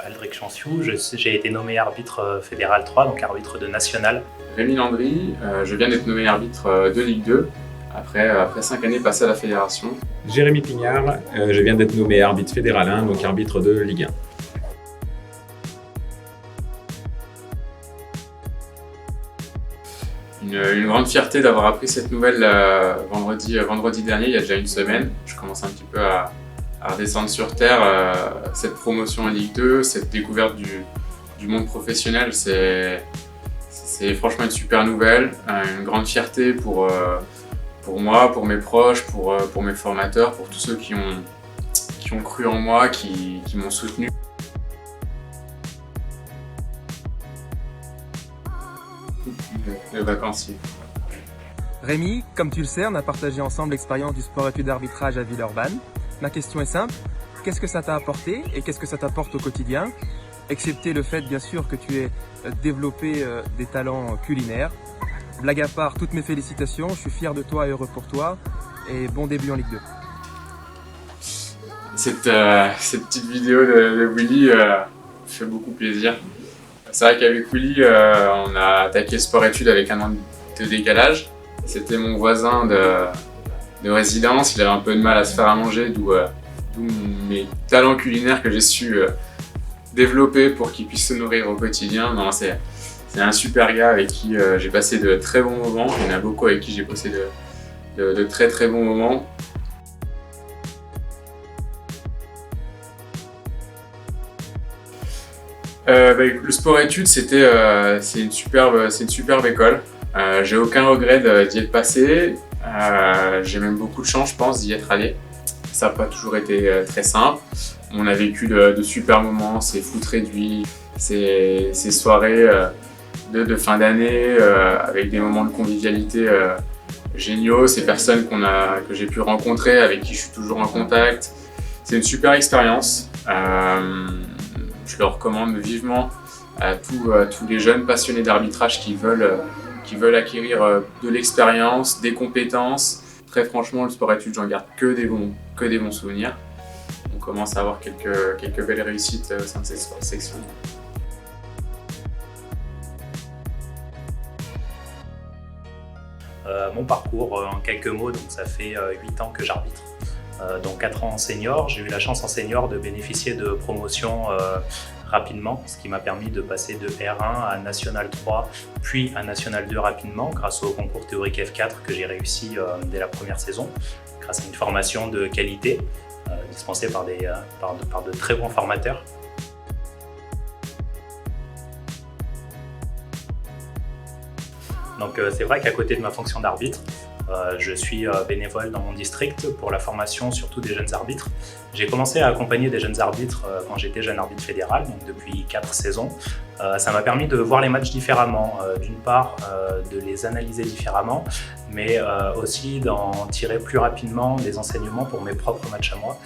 Aldric Chanciou, j'ai été nommé arbitre fédéral 3, donc arbitre de national. Rémi Landry, je viens d'être nommé arbitre de Ligue 2, après 5 années passées à la fédération. Jérémy Pignard, je viens d'être nommé arbitre fédéral 1, donc arbitre de Ligue 1. Une grande fierté d'avoir appris cette nouvelle vendredi dernier, il y a déjà une semaine. Je commence un petit peu à redescendre sur terre. Cette promotion en Ligue 2, cette découverte du monde professionnel, c'est franchement une super nouvelle, une grande fierté pour moi, pour mes proches, pour mes formateurs, pour tous ceux qui ont cru en moi, qui m'ont soutenu. Le vacancier. Rémi, comme tu le sais, on a partagé ensemble l'expérience du sport-études d'arbitrage à Villeurbanne. Ma question est simple, qu'est-ce que ça t'a apporté et qu'est-ce que ça t'apporte au quotidien? Excepté le fait, bien sûr, que tu aies développé des talents culinaires. Blague à part, toutes mes félicitations, je suis fier de toi et heureux pour toi. Et bon début en Ligue 2. Cette petite vidéo de Willy fait beaucoup plaisir. C'est vrai qu'avec Willy, on a attaqué sport-études avec un an de décalage. C'était mon voisin de résidence, il avait un peu de mal à se faire à manger, d'où mes talents culinaires que j'ai su développer pour qu'il puisse se nourrir au quotidien. Non, c'est un super gars avec qui j'ai passé de très bons moments. Il y en a beaucoup avec qui j'ai passé de très très bons moments. Le sport-études, c'est une superbe école. J'ai aucun regret d'y être passé. J'ai même beaucoup de chance, je pense, d'y être allé. Ça n'a pas toujours été très simple. On a vécu de super moments, ces foot réduits, ces soirées de fin d'année avec des moments de convivialité géniaux, ces personnes que j'ai pu rencontrer, avec qui je suis toujours en contact. C'est une super expérience. Je le recommande vivement à tous les jeunes passionnés d'arbitrage qui veulent acquérir de l'expérience, des compétences. Très franchement, le sport-études, j'en garde que des bons souvenirs. On commence à avoir quelques belles réussites au sein de cette section. Mon parcours, en quelques mots, donc ça fait 8 ans que j'arbitre. Donc 4 ans en senior. J'ai eu la chance en senior de bénéficier de promotions rapidement, ce qui m'a permis de passer de R1 à National 3, puis à National 2 rapidement, grâce au concours théorique F4 que j'ai réussi dès la première saison, grâce à une formation de qualité dispensée par de très bons formateurs. Donc c'est vrai qu'à côté de ma fonction d'arbitre, je suis bénévole dans mon district pour la formation surtout des jeunes arbitres. J'ai commencé à accompagner des jeunes arbitres quand j'étais jeune arbitre fédéral, donc depuis 4 saisons. Ça m'a permis de voir les matchs différemment, d'une part de les analyser différemment, mais aussi d'en tirer plus rapidement des enseignements pour mes propres matchs à moi.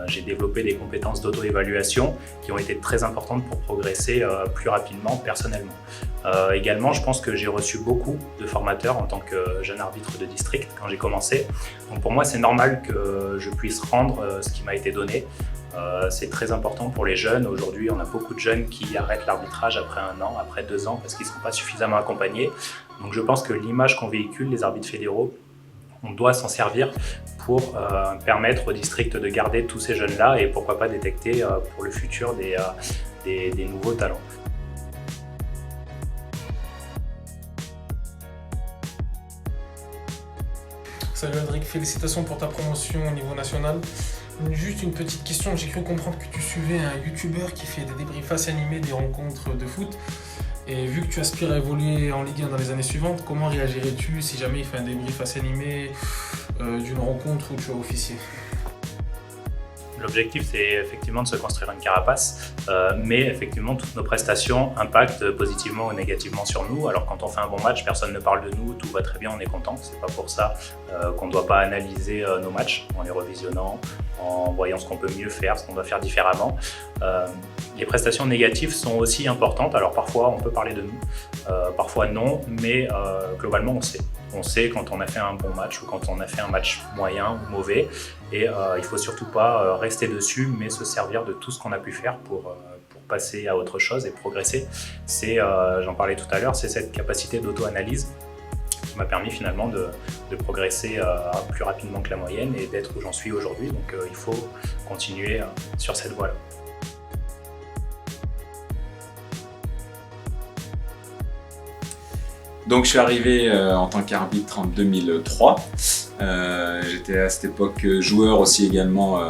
J'ai développé des compétences d'auto-évaluation qui ont été très importantes pour progresser plus rapidement personnellement. Également, je pense que j'ai reçu beaucoup de formateurs en tant que jeune arbitre de district quand j'ai commencé. Donc pour moi, c'est normal que je puisse rendre ce qui m'a été donné. C'est très important pour les jeunes. Aujourd'hui, on a beaucoup de jeunes qui arrêtent l'arbitrage après 1 an, après 2 ans, parce qu'ils ne sont pas suffisamment accompagnés. Donc je pense que l'image qu'on véhicule, les arbitres fédéraux, on doit s'en servir pour permettre au district de garder tous ces jeunes-là et pourquoi pas détecter pour le futur des nouveaux talents. Salut Aldric, félicitations pour ta promotion au niveau national. Juste une petite question, j'ai cru comprendre que tu suivais un youtubeur qui fait des débriefs animés des rencontres de foot. Et vu que tu aspires à évoluer en Ligue 1 dans les années suivantes, comment réagirais-tu si jamais il fait un débrief animé d'une rencontre où tu as officié? L'objectif, c'est effectivement de se construire une carapace, mais effectivement, toutes nos prestations impactent positivement ou négativement sur nous. Alors quand on fait un bon match, personne ne parle de nous, tout va très bien, on est content. C'est pas pour ça qu'on ne doit pas analyser nos matchs en les revisionnant, en voyant ce qu'on peut mieux faire, ce qu'on doit faire différemment. Les prestations négatives sont aussi importantes. Alors parfois, on peut parler de nous, parfois non, mais globalement, on sait. On sait quand on a fait un bon match ou quand on a fait un match moyen ou mauvais. Et il ne faut surtout pas rester dessus, mais se servir de tout ce qu'on a pu faire pour passer à autre chose et progresser. C'est, j'en parlais tout à l'heure, c'est cette capacité d'auto-analyse qui m'a permis finalement de progresser plus rapidement que la moyenne et d'être où j'en suis aujourd'hui. Donc il faut continuer sur cette voie-là. Donc je suis arrivé en tant qu'arbitre en 2003. J'étais à cette époque joueur aussi également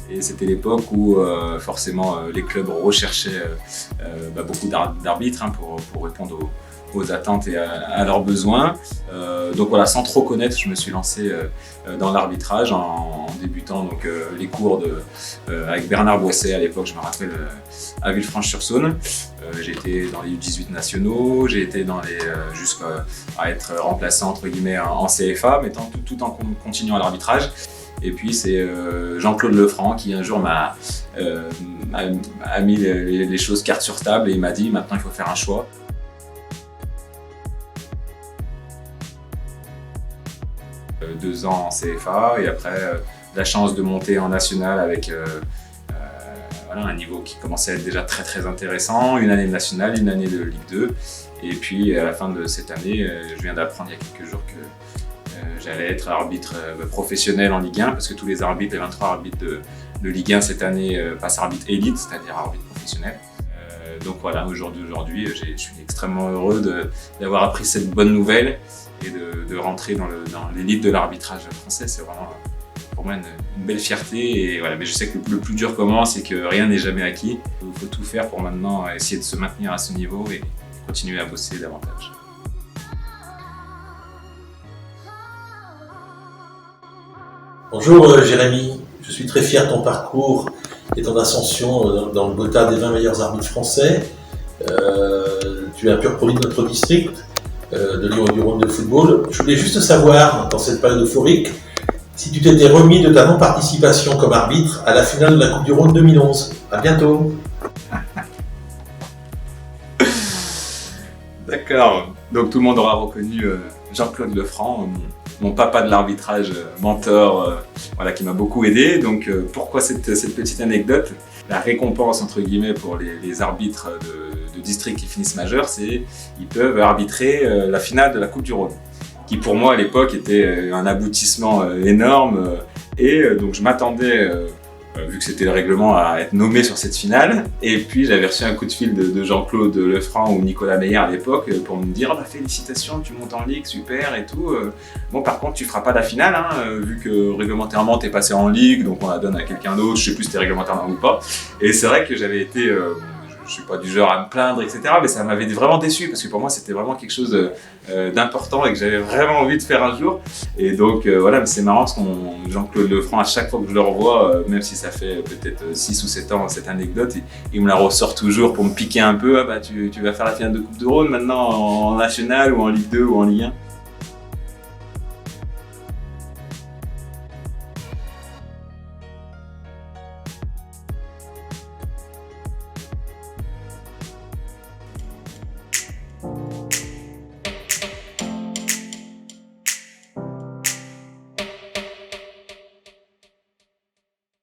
et c'était l'époque où forcément les clubs recherchaient beaucoup d'arbitres pour répondre aux attentes et à leurs besoins. Donc voilà, sans trop connaître, je me suis lancé dans l'arbitrage en débutant donc, les cours avec Bernard Boisset à l'époque, je me rappelle, à Villefranche-sur-Saône. J'ai été dans les U18 nationaux, j'ai été jusqu'à être remplaçant entre guillemets en CFA, mais tout en continuant à l'arbitrage. Et puis c'est Jean-Claude Lefranc qui un jour m'a mis les choses cartes sur table et il m'a dit maintenant il faut faire un choix. Deux ans en CFA et après la chance de monter en national avec un niveau qui commençait à être déjà très très intéressant, une année de nationale, une année de Ligue 2 et puis à la fin de cette année, je viens d'apprendre il y a quelques jours que j'allais être arbitre professionnel en Ligue 1 parce que tous les 23 arbitres de Ligue 1 cette année passent arbitre élite, c'est-à-dire arbitre professionnel. Donc voilà, aujourd'hui, je suis extrêmement heureux d'avoir appris cette bonne nouvelle et de rentrer dans l'élite de l'arbitrage français. C'est vraiment pour moi une belle fierté. Et voilà, mais je sais que le plus dur commence et que rien n'est jamais acquis. Il faut tout faire pour maintenant essayer de se maintenir à ce niveau et continuer à bosser davantage. Bonjour Jérémy, je suis très fier de ton parcours et ton ascension dans le quota des 20 meilleurs arbitres français. Tu es un pur produit de notre district, de Lyon et du Rhône de football. Je voulais juste savoir, dans cette période euphorique, si tu t'étais remis de ta non-participation comme arbitre à la finale de la Coupe du Rhône 2011. À bientôt. D'accord, donc tout le monde aura reconnu Jean-Claude Lefranc, mon papa de l'arbitrage, mentor, qui m'a beaucoup aidé. Donc pourquoi cette petite anecdote? La récompense entre guillemets pour les arbitres de district qui finissent majeurs, c'est qu'ils peuvent arbitrer la finale de la Coupe du Rhône, qui pour moi à l'époque était un aboutissement énorme. Et donc je m'attendais, vu que c'était le règlement, à être nommé sur cette finale. Et puis j'avais reçu un coup de fil de Jean-Claude Lefranc ou Nicolas Meyer à l'époque pour me dire félicitations, tu montes en Ligue, super et tout. Bon par contre tu feras pas la finale, vu que réglementairement t'es passé en Ligue, donc on la donne à quelqu'un d'autre, je sais plus si c'était réglementairement ou pas. Et c'est vrai que j'avais été... je suis pas du genre à me plaindre, etc. Mais ça m'avait vraiment déçu parce que pour moi c'était vraiment quelque chose d'important et que j'avais vraiment envie de faire un jour. Et donc voilà, mais c'est marrant parce que Jean-Claude Lefranc, à chaque fois que je le revois, même si ça fait peut-être 6 ou 7 ans cette anecdote, il me la ressort toujours pour me piquer un peu. Tu vas faire la finale de Coupe de Rhône maintenant en National ou en Ligue 2 ou en Ligue 1.